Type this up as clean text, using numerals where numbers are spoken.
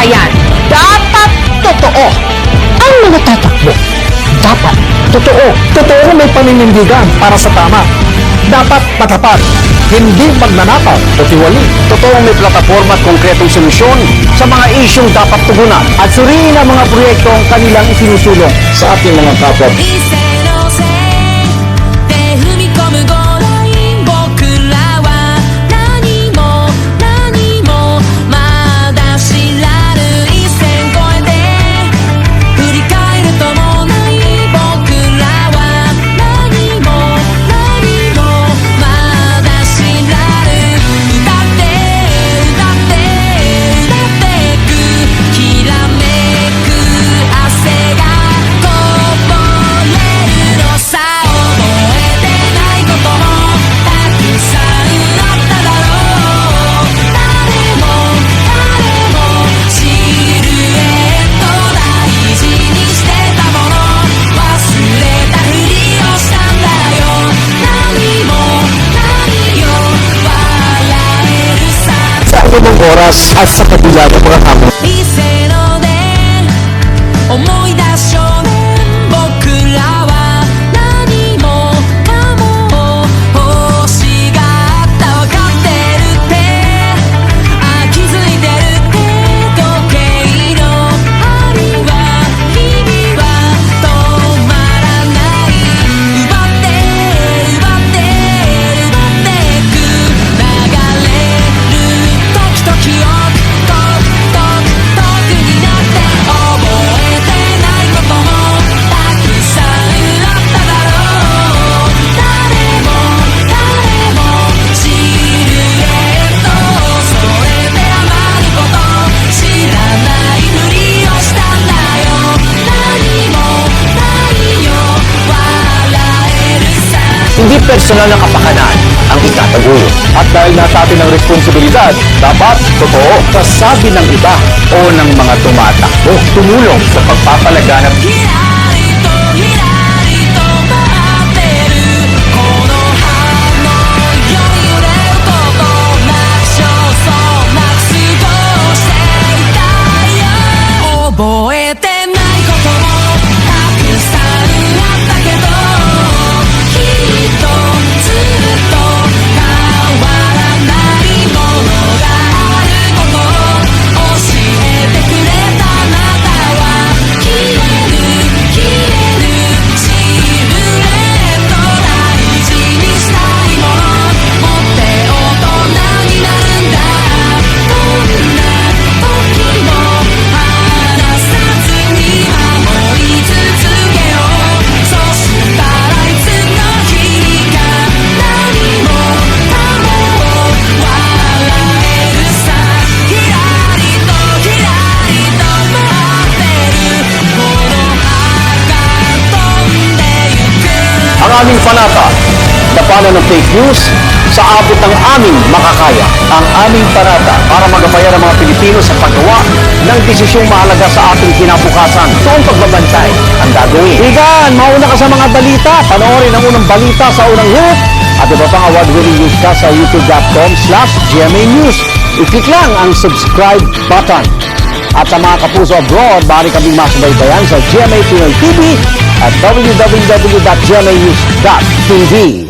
bayan, dapat totoo. Ang mga tatakbo, dapat totoo. Totoo may paninindigan para sa tama. Dapat matapat, hindi magnanakaw o tiwali. Totoong may plataforma at konkretong solusyon sa mga isyong dapat tugunan. At suriin ang mga proyektong kanilang isinusulong sa ating mga kapwa. 理性のせいで踏み込むゴールライン僕らは何も何もまだ知らぬ一線越えて振り返るともない僕らは何も何もまだ知らぬ歌って歌って歌ってくきらめく汗がこぼれるのさ覚えてないこともたくさんあっただろう誰も誰もシルエット大事にしてたもの忘れたふりをしたんだよ何も何よ笑えるさ Sa anumang oras at sa kabila ng mga hamon. 理性ので思い出少年僕らは何もかも欲しがったわかってるってあ気づいてるって時計の針は日々は止まらない奪って奪って奪ってく流れる時と記憶と遠くになって覚えてないこともたくさんあっただろう誰も誰もシルエットを添えて余ること知らないふりをしたんだよ何もないよ笑えるさ Hindi personal ng kapakanan ang itataguyod. At dahil nasa atin ang responsibilidad, dapat totoo sa sabi ng iba O ng mga tumatakbo, tumulong sa pagpapalaganap ひらりとひらりと待ってるこの葉のように揺れることなく焦燥なく過ごしていたよ覚えてないこともたくさんあったけどきっとずっと変わらないものがあることを教えてくれたあなたは消える消えるシルエット大事にしたいもの持って大人になるんだどんな時も離さずに守り続けようそしたらいつの日か何もかも笑えるさひらりとひらりと待ってるこの葉が飛んでゆく ang aming panata. Labanan ng fake news sa abot ng aming makakaya. ang aming panata. Para magabayan ang mga Pilipino sa paggawa ng desisyong mahalaga sa ating kinabukasan. Toong pagbabantay ang gagawin. Higan, mauna ka sa mga balita. Panoorin ang unang balita sa unang hit. At iba pang award-winning news ka sa youtube.com/GMA News. I-click lang ang subscribe button. At sa mga kapuso abroad, maaari kaming masubaybayan sa GMA Pinoy TV at www.gmanews.tv.